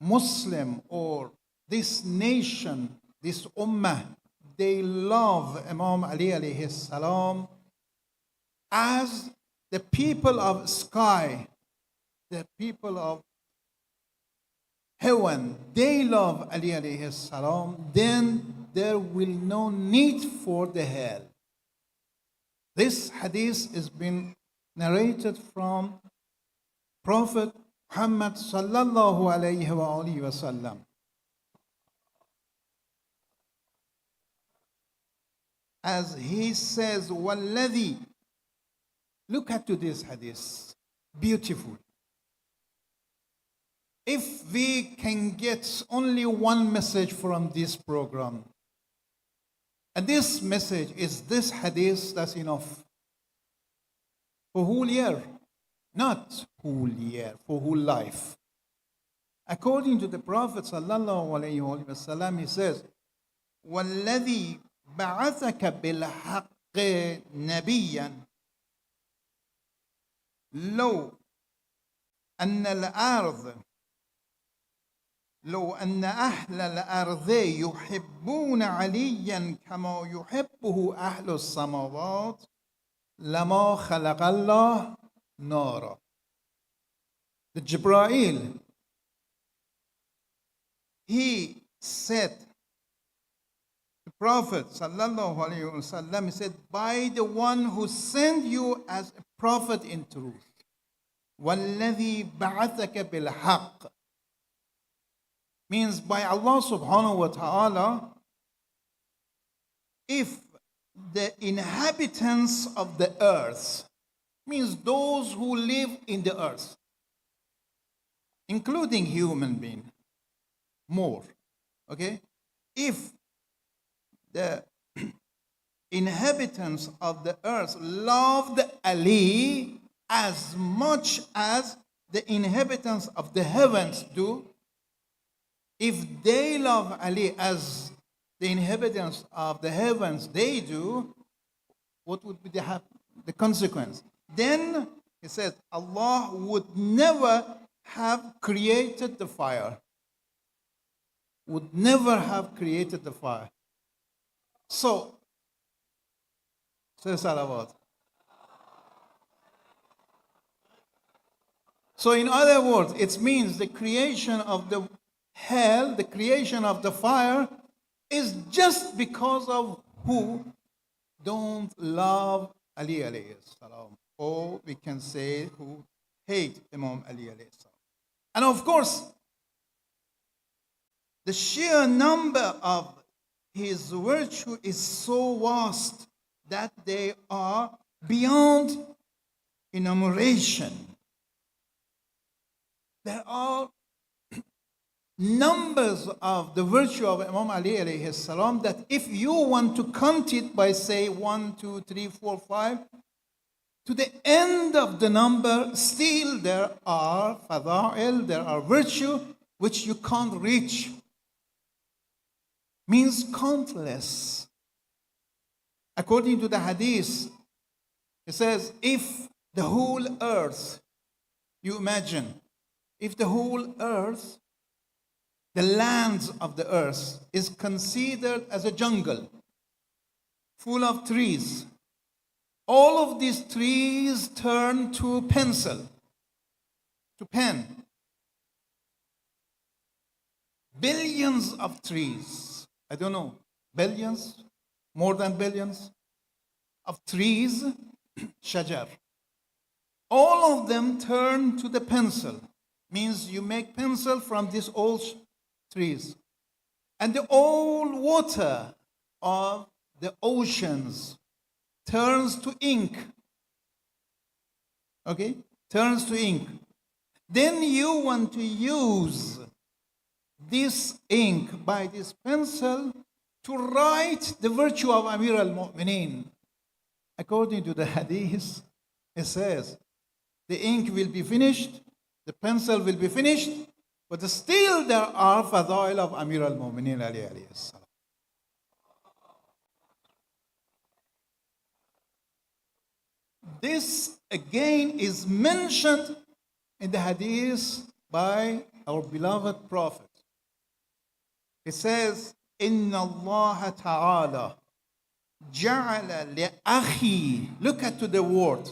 Muslim or this nation, this ummah, they love Imam Ali alayhi salam as the people of sky, the people of heaven, they love Ali alayhi salam, then there will no need for the hell. This hadith has been narrated from Prophet Muhammad sallallahu alayhi wa alihi wa sallam. As he says, Walladhi, look at to this hadith, beautiful. If we can get only one message from this program, and this message is this hadith, that's enough. For whole year, not whole year, for whole life. According to the Prophet sallallahu alayhi wa sallam, he says, وَالَّذِي بَعَثَكَ بِالْحَقِّ نَبِيًّا لو أن الأرض لو أن أهل الأرض يحبون عليا كما يحبه أهل السماوات لما خلق الله نارا. The Jibreel, he said, the Prophet sallallahu alaihi wasallam, he said, by the one who sent you as a prophet in truth, وَالَّذِي بَعَثَكَ بِالْحَقِّ, means by Allah subhanahu wa ta'ala, if the inhabitants of the earth, means those who live in the earth, including human being, more, okay? If the inhabitants of the earth loved Ali as much as the inhabitants of the heavens do, if they love Ali as the inhabitants of the heavens they do, what would be the consequence? Then he says, Allah would never have created the fire. Would never have created the fire. So, say salawat. So in other words, it means the creation of the hell, the creation of the fire, is just because of who don't love Ali alayhi salam. Or we can say who hate Imam Ali alayhi salam. And of course, the sheer number of his virtue is so vast that they are beyond enumeration. There are numbers of the virtue of Imam Ali alayhi salam that if you want to count it by say 1, 2, 3, 4, 5, to the end of the number, still there are fada'il, there are virtue which you can't reach. Means countless. According to the hadith, it says, if the whole earth, you imagine, if the whole earth, the lands of the earth is considered as a jungle full of trees, all of these trees turn to pencil, to pen. Billions of trees, I don't know, billions, more than billions of trees, shajar. All of them turn to the pencil. Means you make pencil from these old trees. And the old water of the oceans turns to ink. Okay? Turns to ink. Then you want to use this ink by this pencil to write the virtue of Amir al-Mu'mineen. According to the hadith, it says, the ink will be finished, the pencil will be finished, but still there are fadail of Amir al-Mu'mineen alayhi salam. This again is mentioned in the hadith by our beloved Prophet. It says, Inna Allah Ta'ala ja'ala li'akhi. Look at to the word.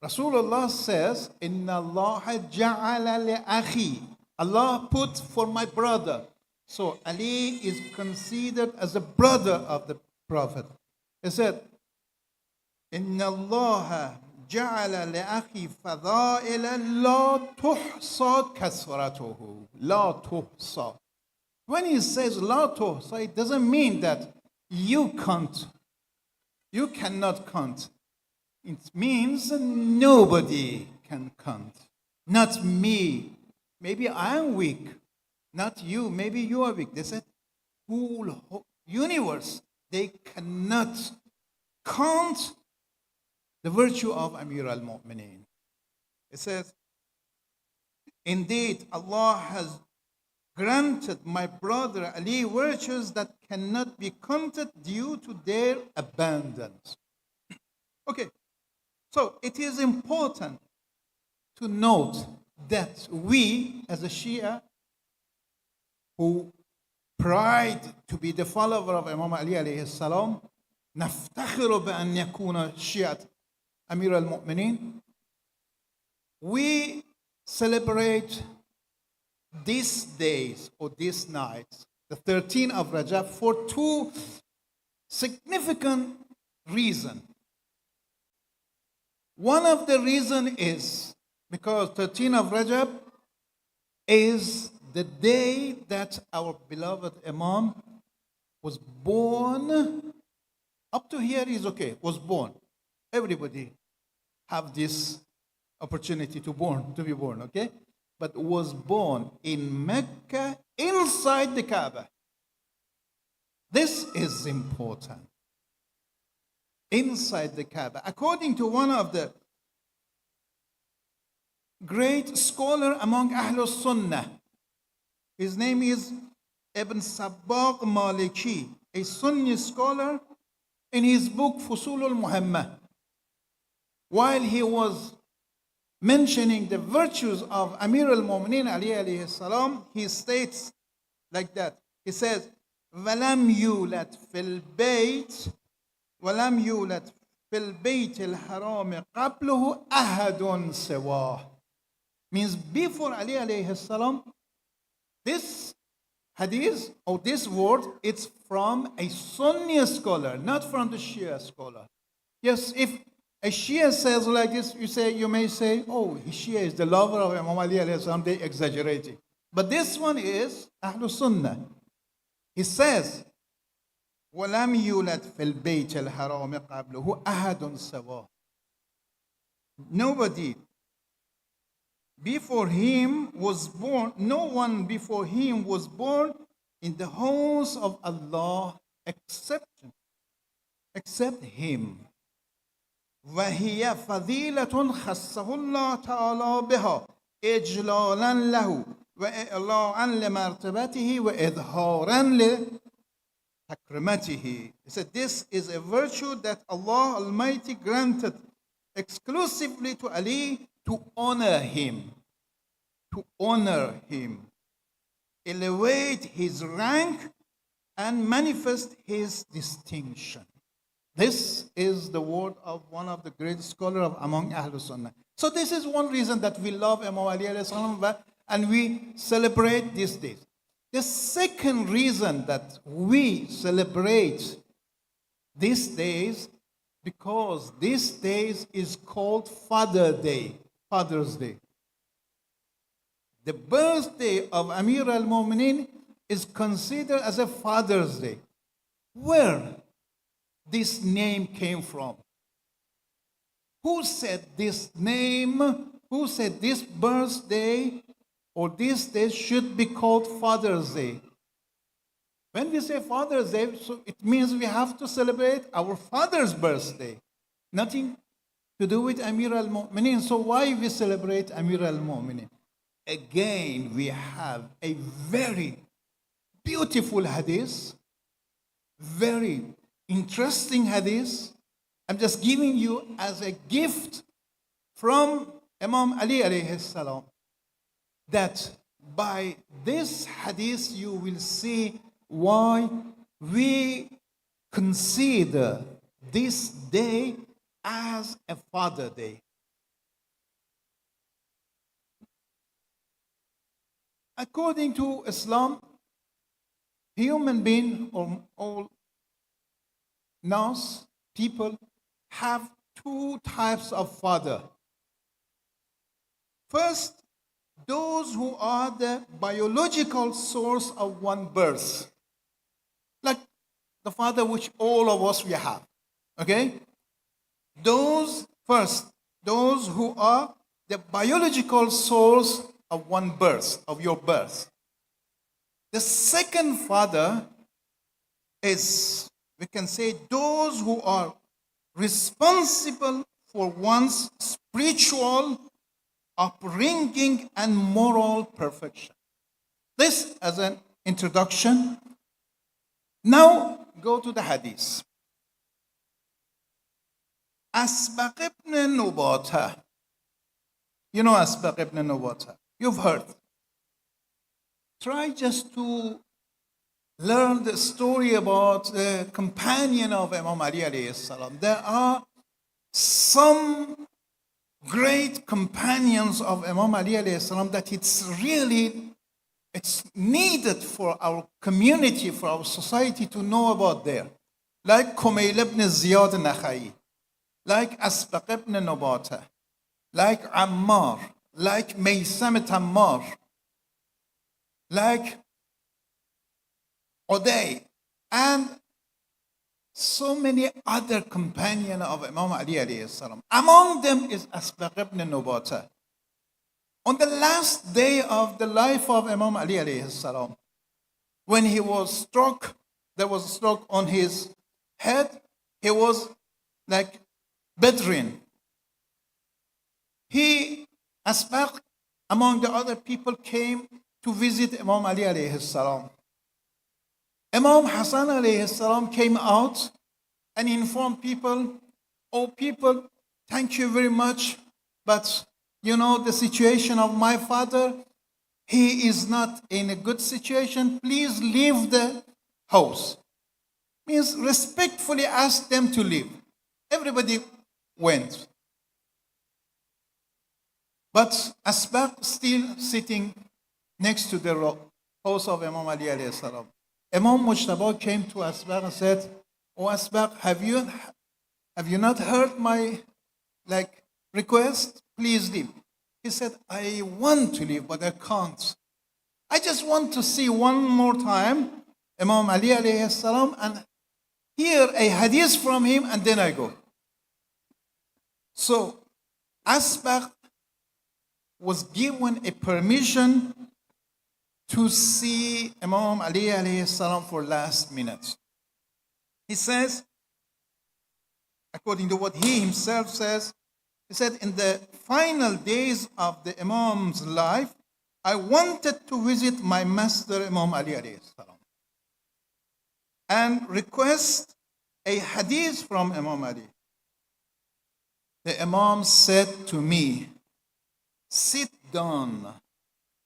Rasulullah says, Inna Allah ja'ala li'akhi. Allah put for my brother. So Ali is considered as a brother of the Prophet. He said, Inna Allah ja'ala li'akhi fada'ila la tuhsa kasratuhu. La tuhsa. When he says la tuhsa, it doesn't mean that you can't. You cannot count. It means nobody can count. Not me. Maybe I am weak. Not you. Maybe you are weak. They said, whole universe, they cannot count the virtue of Amir al-Mu'mineen. It says, indeed, Allah has granted my brother Ali virtues that cannot be counted due to their abundance. Okay, so it is important to note that we, as a Shia, who pride to be the follower of Imam Ali alayhi salam, نفتخر بأن يكون شيعة أمير المؤمنين. We celebrate these days or these nights, the 13th of Rajab, for two significant reasons. One of the reasons is because 13th of Rajab is the day that our beloved Imam was born. Up to here is okay, was born. Everybody have this opportunity to be born, okay? But was born in Mecca inside the Kaaba. This is important. Inside the Kaaba. According to one of the great scholar among Ahlul Sunnah, his name is Ibn Sabbagh Maliki, a Sunni scholar, in his book Fusulul Muhammad, while he was mentioning the virtues of Amir al-Mu'mineen Ali alayhi salam, he states like that. He says, وَلَمْ يُولَدْ فِي الْبَيْتِ وَلَمْ يُولَدْ فِي الْبَيْتِ الْحَرَامِ قَبْلُهُ أَحَدٌ سِوَاهُ. Means before Ali alayhi salam, this hadith or this word, it's from a Sunni scholar, not from the Shia scholar. Yes, if a Shia says like this, you may say, oh, Shia is the lover of Imam Ali alayhi salam, they exaggerating. But this one is Ahlul Sunnah. He says, وَلَمْ يُولَدْ فِي الْبَيْتِ الْحَرَامِ قَبْلُهُ أَحَدٌ سَوَاهُ. Nobody before him was born, no one before him was born in the house of Allah except him. وهي فضيلة خصه الله تعالى بها إجلالا له وإعلاء لمرتبته وإظهارا لتكرمته. He said this is a virtue that Allah Almighty granted exclusively to Ali to honor him, elevate his rank and manifest his distinction. This is the word of one of the great scholars among Ahlul Sunnah. So this is one reason that we love Imam Ali alayhi salam and we celebrate these days. The second reason that we celebrate these days, because these days is called Father's Day. The birthday of Amir al-Mu'mineen is considered as a Father's Day. Where this name came from? Who said this name? Who said this birthday or this day should be called Father's Day? When we say Father's Day, so it means we have to celebrate our father's birthday. Nothing to do with Amir al-Mu'mineen. So why we celebrate Amir al-Mu'mineen? Again, we have a very beautiful hadith, very interesting hadith. I'm just giving you as a gift from Imam Ali alayhi salam. that by this hadith you will see why we consider this day as a Father Day. According to Islam, human being or all nas, people, have two types of father. First, those who are the biological source of one birth, like the father which all of us we have. Okay? Those who are the biological source of one birth, of your birth. The second father is, we can say, those who are responsible for one's spiritual upbringing and moral perfection. This as an introduction. Now go to the hadith. Asbaq ibn Nubata. You know Asbaq ibn Nubata. You've heard. Try just to learn the story about the companion of Imam Ali alayhi salam. There are some great companions of Imam Ali alayhi salam that it's needed for our community, for our society to know about there. Like Kumayl ibn Ziyad Nakhai, like Asbaq ibn Nubata, like Ammar, like Maysam Tammar, like Uday, and so many other companions of Imam Ali alayhi salam. Among them is Asbaq ibn Nubata. On the last day of the life of Imam Ali alayhi salam, when he was struck, there was a stroke on his head, he was like bedridden. Asbaq, among the other people, came to visit Imam Ali alayhi salam. Imam Hassan alayhi salam came out and informed people, oh people, thank you very much, but you know the situation of my father, he is not in a good situation, please leave the house. Means respectfully ask them to leave. Everybody went. But Asbaq still sitting next to the house of Imam Ali alayhi salam. Imam Mujtaba came to Asbaq and said, oh Asbaq, have you not heard my request? Please leave. He said, I want to leave, but I can't. I just want to see one more time Imam Ali alayhi salam and hear a hadith from him, and then I go. So Asbaq was given a permission to see Imam Ali alayhi salam for last minute. He says, according to what he himself says, he said, in the final days of the Imam's life, I wanted to visit my master Imam Ali alayhi salam and request a hadith from Imam Ali. The Imam said to me, sit down,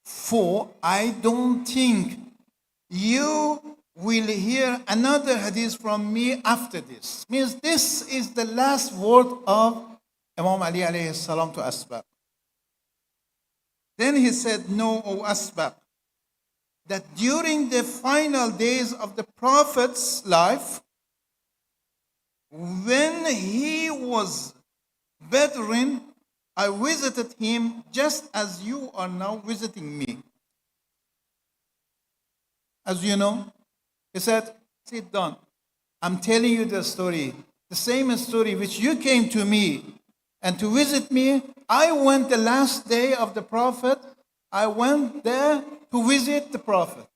for I don't think you will hear another hadith from me after this. Means this is the last word of Imam Ali alayhi salam to Asbaq. Then he said, no, O Asbaq, that during the final days of the Prophet's life, when he was bedridden, I visited him just as you are now visiting me. As you know, he said, sit down. I'm telling you the story, the same story which you came to me and to visit me. I went the last day of the Prophet. I went there to visit the Prophet.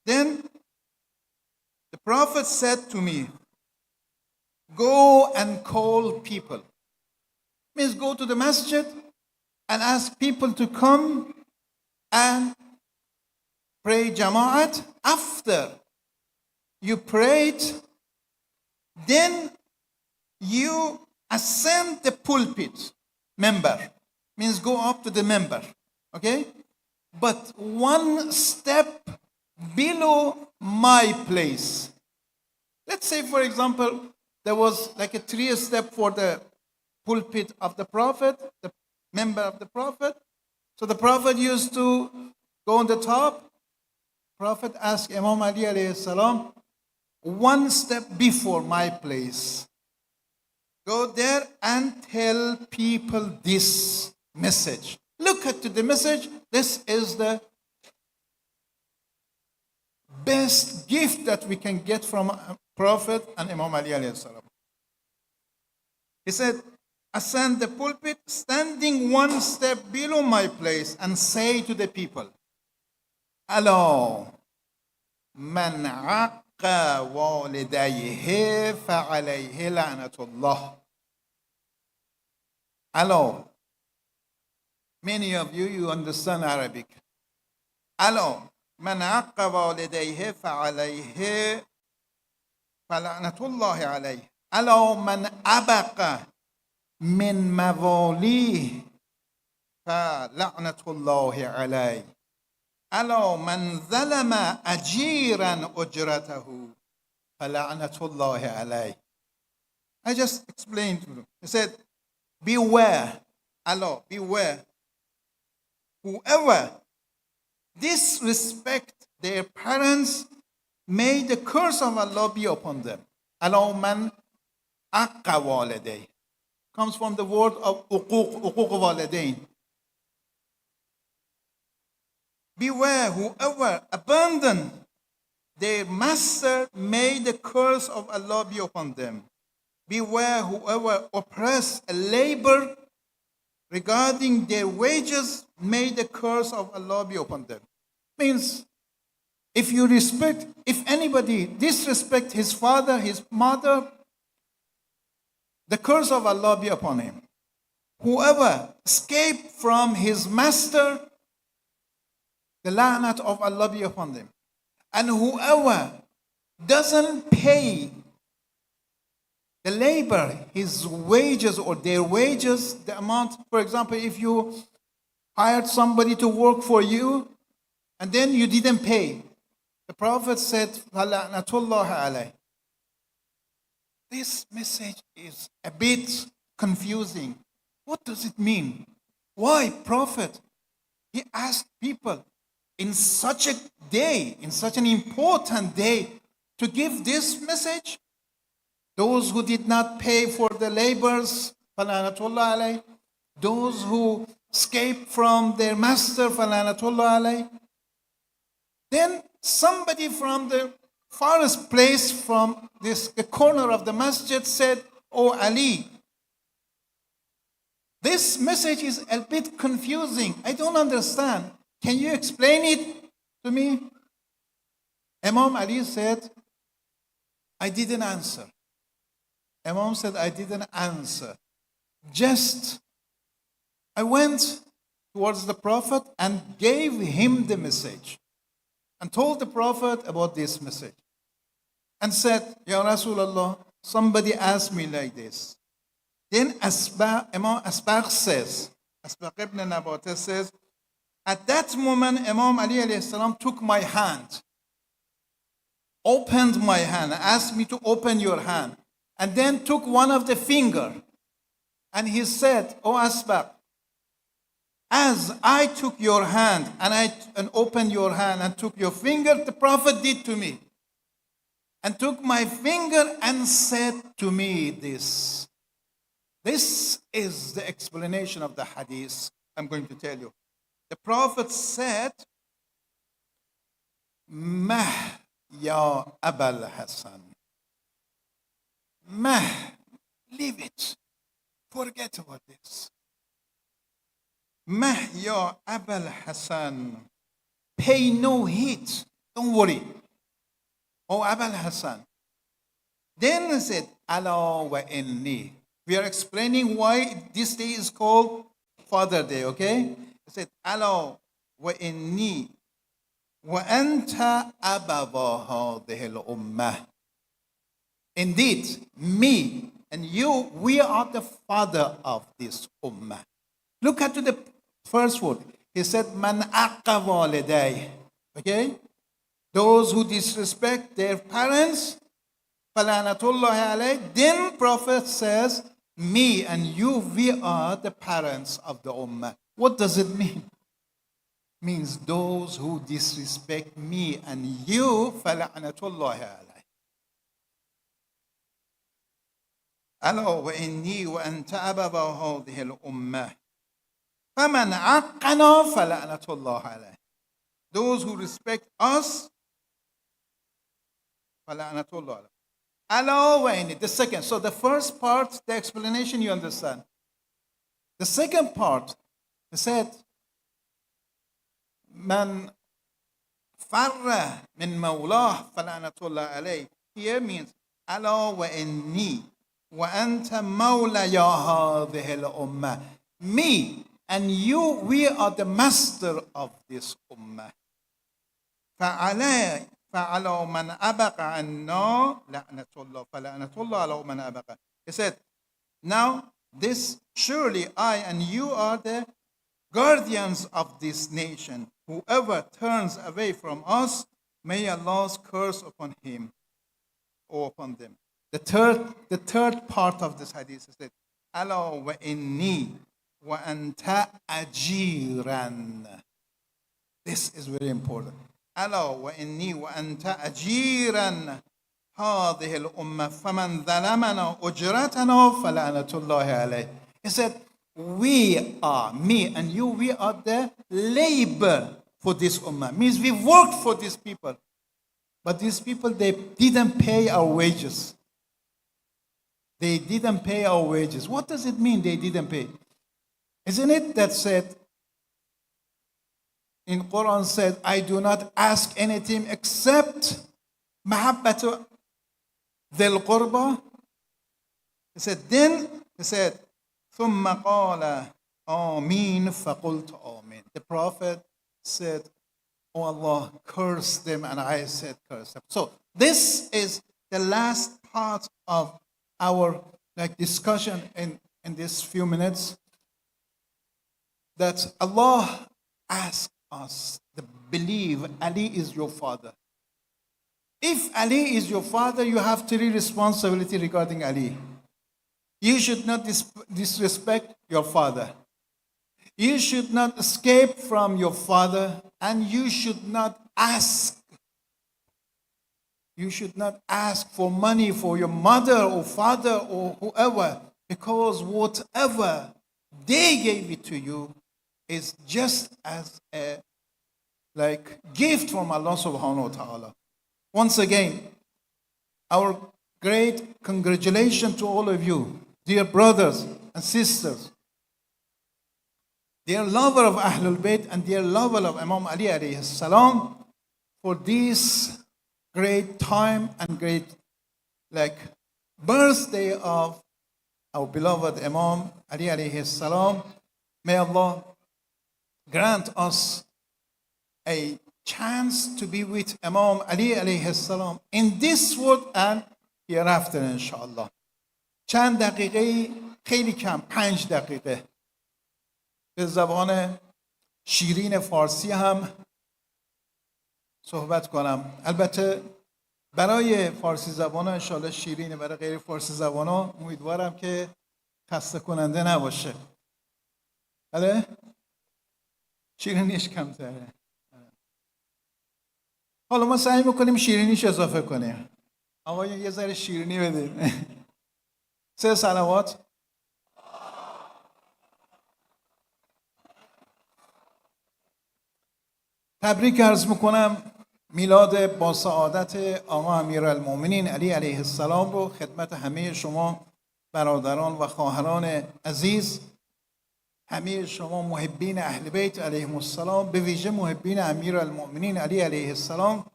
Then the Prophet said to me, go and call people. Means go to the masjid and ask people to come and pray Jama'at. After you prayed, then you ascend the pulpit member. Means go up to the member. Okay? But one step below my place. Let's say, for example, there was like a 3 step for the pulpit of the prophet, the member of the prophet. So the prophet used to go on the top. Prophet asked Imam Ali alayhi salam, one step before my place. Go there and tell people this message. Look at the message. This is the best gift that we can get from a Prophet and Imam Ali alayhi salam. He said, ascend the pulpit, standing one step below my place, and say to the people, Hello, man aqqa walidayhi fa'alayhi la'natullah. Hello. Many of you understand Arabic. Hello. من عق والديه فعليه فلعنة الله عليه. ألو من أبق من مواليه فلعنة الله عليه. ألو من ظلم أجيرا أجرته فلعنة الله عليه. I just explained to them. He said, beware. Allah, beware. Whoever disrespect their parents, may the curse of Allah be upon them. Allah man aqqa waliday comes from the word of uquq walidain. Beware, whoever abandon their master, may the curse of Allah be upon them. Beware, whoever oppress a labor regarding their wages, may the curse of Allah be upon them. Means, if anybody disrespect his father, his mother, the curse of Allah be upon him. Whoever escape from his master, the la'nat of Allah be upon them. And whoever doesn't pay the labor, his wages or their wages, the amount, for example, if you hired somebody to work for you and then you didn't pay, the Prophet said, "Fala'natullah alayh." This message is a bit confusing. What does it mean? Why, Prophet? He asked people in such a day, in such an important day, to give this message. Those who did not pay for the labors, falanatullah alayh. Those who escaped from their master, falanatullah alayh. Then somebody from the farthest place from the corner of the masjid said, "Oh Ali, this message is a bit confusing. I don't understand. Can you explain it to me?" Imam Ali said, "I didn't answer." Imam said, "I didn't answer. Just, I went towards the Prophet and gave him the message and told the Prophet about this message and said, Ya Rasulullah, somebody asked me like this." Then Imam Asbaq says, Asbaq ibn Nabateh says, at that moment, Imam Ali alayhi salam took my hand, opened my hand, asked me to open your hand, and then took one of the finger, and he said, "O Asbaq, as I took your hand and opened your hand and took your finger, the Prophet did to me, and took my finger and said to me this." This is the explanation of the hadith I'm going to tell you. The Prophet said, "Mah ya Abul Hasan. Mah, leave it. Forget about this. Mah ya Abul Hasan. Pay no heed. Don't worry. Oh, Abul Hasan." Then he said, "Ala wa inni." We are explaining why this day is called Father Day, okay? He said, "Ala wa inni wa anta abawa hadhihi al-ummah." Indeed, me and you, we are the father of this ummah. Look at the first word. He said, Man aqqa waliday. Okay? Those who disrespect their parents, falanatullahi alayh. Then Prophet says, me and you, we are the parents of the ummah. What does it mean? Means those who disrespect me and you, falanatullahi alayh. ألا وإني وأنت أبا هذه الأمة فمن عقنا فلعنة الله عليه. Those who respect us, فلعنة الله عليه. ألا وإني. The second. So the first part, the explanation you understand. The second part, he said, من فر من مولاه فلعنة الله عليه. Here means ألا وإني وأنت مولى يا هذه الأمة. Me and you, we are the master of this ummah. فعلى من أبق عنا لعنة الله فلعنة الله على من أبق. He said, now this surely I and you are the guardians of this nation. Whoever turns away from us, may Allah's curse upon him or upon them. The third part of this hadith is that Ala wa inni wa anta ajiran. This is very important. Ala wa inni wa anta ajiran هذه الأمة فمن ظلمنا أجرتنا فلعنة الله عليه. He said, we are, me and you, we are the labor for this ummah. Means we worked for these people. But these people, they didn't pay our wages. They didn't pay our wages. What does it mean they didn't pay? Isn't it that said, in Quran said, I do not ask anything except mahabbatu dhil qurba. He said, then he said, ثم قال آمين فقلت آمين. The Prophet said, oh Allah, curse them, and I said curse them. So this is the last part of our discussion in these few minutes, that Allah asks us to believe Ali is your father. If Ali is your father, you have three responsibilities regarding Ali. You should not disrespect your father. You should not escape from your father, and you should not ask. You should not ask for money for your mother or father or whoever, because whatever they gave it to you is just as a gift from Allah subhanahu wa ta'ala. Once again, our great congratulations to all of you, dear brothers and sisters, dear lover of Ahlul Bayt and dear lover of Imam Ali alayhi salam, for this great time and great birthday of our beloved Imam Ali alayhi salam. May Allah grant us a chance to be with Imam Ali alayhi salam in this world and hereafter inshallah. چند دقیقه خیلی کم 5 دقیقه به زبان شیرین فارسی هم صحبت کنم. البته برای فارسی زبان ها انشاءالله شیرینه، برای غیر فارسی زبان ها امیدوارم که خسته کننده نباشه. بله؟ شیرینیش کمتره. حالا ما سعی میکنیم شیرینیش اضافه کنیم. آقایون یه ذره شیرینی بدیم. 3 صلوات. تبریک عرض میکنم میلاد با سعادت آقا امیرالمومنین علی علیه السلام رو خدمت همه شما برادران و خواهران عزیز، همه شما محبین اهل بیت علیهم السلام، به ویژه محبین امیرالمومنین علی علیه السلام.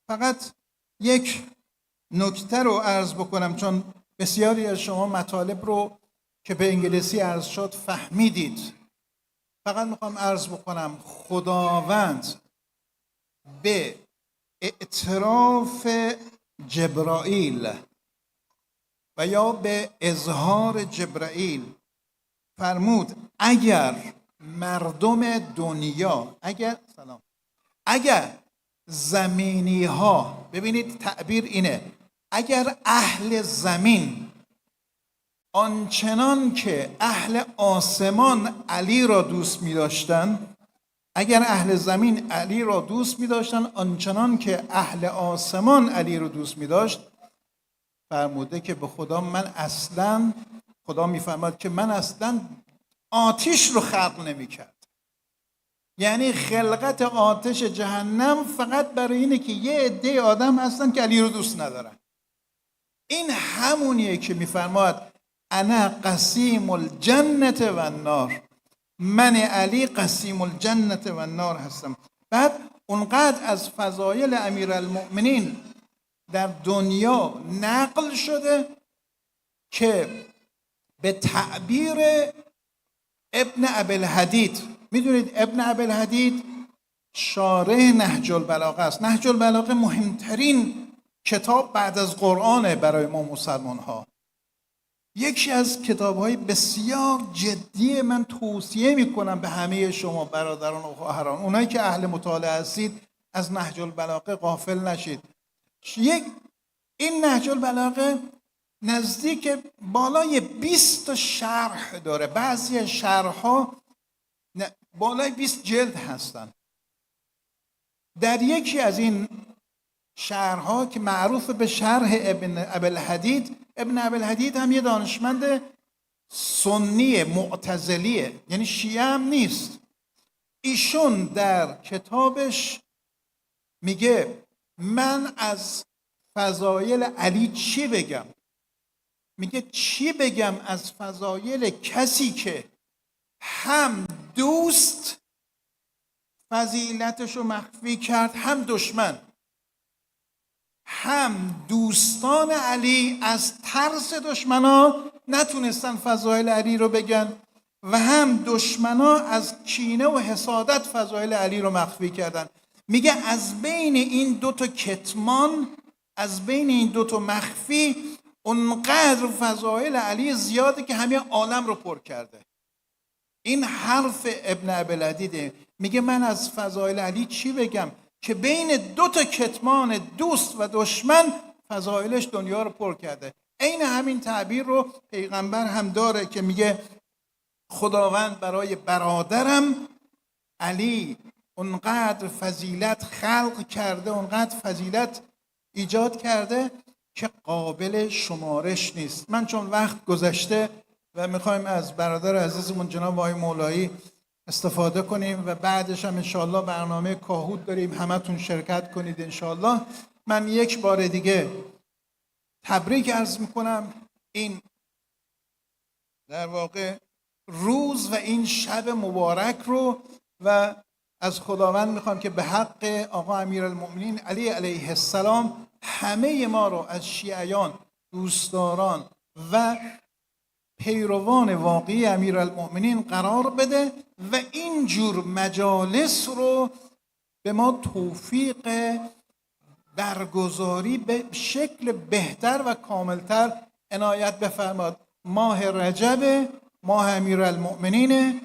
فقط یک نکته رو عرض بکنم، چون بسیاری از شما مطالب رو که به انگلیسی عرض شد فهمیدید. فقط میخوام عرض بکنم خداوند به اعتراف جبرائیل و یا به اظهار جبرائیل فرمود اگر مردم دنیا اگر زمینی ها، ببینید تعبیر اینه، اگر اهل زمین آنچنان که اهل آسمان علی را دوست می داشتن، اگر اهل زمین علی را دوست می داشتن آنچنان که اهل آسمان علی را دوست می داشت، فرموده که به خدا خدا می فرماد که من اصلا آتش رو خلق نمی کرد. یعنی خلقت آتش جهنم فقط برای اینه که یه عده آدم هستن که علی رو دوست ندارن. این همونیه که میفرماد انا قسیم الجنت و النار، من علی قسیم الجنت و النار هستم. بعد اونقدر از فضایل امیرالمؤمنین در دنیا نقل شده که به تعبیر ابن ابی‌الحدید، میدونید ابن ابی‌الحدید شارح نهج البلاغه است. نهج البلاغه مهمترین کتاب بعد از قرآنه برای ما مسلمان ها. یکی از کتاب‌های بسیار جدی، من توصیه میکنم به همه شما برادران و خواهران، اونایی که اهل مطالعه هستید، از نهج البلاغه غافل نشید. این نهج البلاغه نزدیک بالای 20 شرح داره. بعضی شرح‌ها بالای 20 جلد هستن. در یکی از این شرح‌ها که معروف به شرح ابن ابی‌الحدید، ابن ابی‌الحدید هم یه دانشمند سنی معتزلیه، یعنی شیعه هم نیست. ایشون در کتابش میگه من از فضایل علی چی بگم؟ میگه چی بگم از فضایل کسی که هم دوست فضیلتشو مخفی کرد، هم دشمن. هم دوستان علی از ترس دشمنا نتونستن فضایل علی رو بگن و هم دشمنا از کینه و حسادت فضایل علی رو مخفی کردن. میگه از بین این دوتا کتمان، از بین این دوتا مخفی، اونقدر فضایل علی زیاده که همه عالم رو پر کرده. این حرف ابن ابی‌الحدیده. میگه من از فضایل علی چی بگم که بین دوتا کتمان دوست و دشمن فضایلش دنیا رو پر کرده. عین همین تعبیر رو پیغمبر هم داره که میگه خداوند برای برادرم علی اونقدر فضیلت خلق کرده، اونقدر فضیلت ایجاد کرده که قابل شمارش نیست. من چون وقت گذشته و میخوایم از برادر عزیزمون جناب آقای مولایی استفاده کنیم و بعدش هم انشاءالله برنامه کاهود داریم، همتون شرکت کنید انشاءالله. من یک بار دیگه تبریک عرض میکنم این در واقع روز و این شب مبارک رو، و از خداوند میخوام که به حق آقا امیرالمؤمنین علی علیه السلام همه ما رو از شیعیان، دوستداران و پیروان واقعی امیرالمؤمنین قرار بده و این جور مجالس رو به ما توفیق برگزاری به شکل بهتر و کاملتر عنایت بفرماد. ماه رجب ماه امیرالمؤمنین،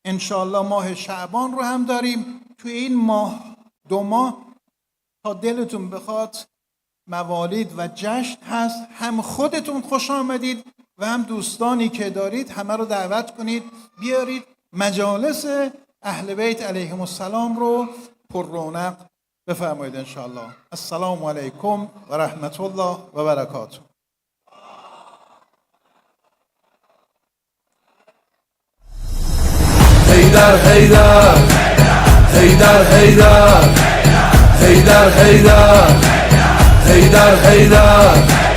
انشاءالله ماه شعبان رو هم داریم. توی این ماه 2 ماه تا دلتون بخواد موالید و جشن هست. هم خودتون خوش آمدید و هم دوستانی که دارید همه رو دعوت کنید بیارید مجالس اهل بیت علیهم السلام رو پر رونق بفرمایید انشاءالله. السلام علیکم و رحمت الله و برکاته. حیدر حیدر حیدر حیدر حیدر حیدر حیدر حیدر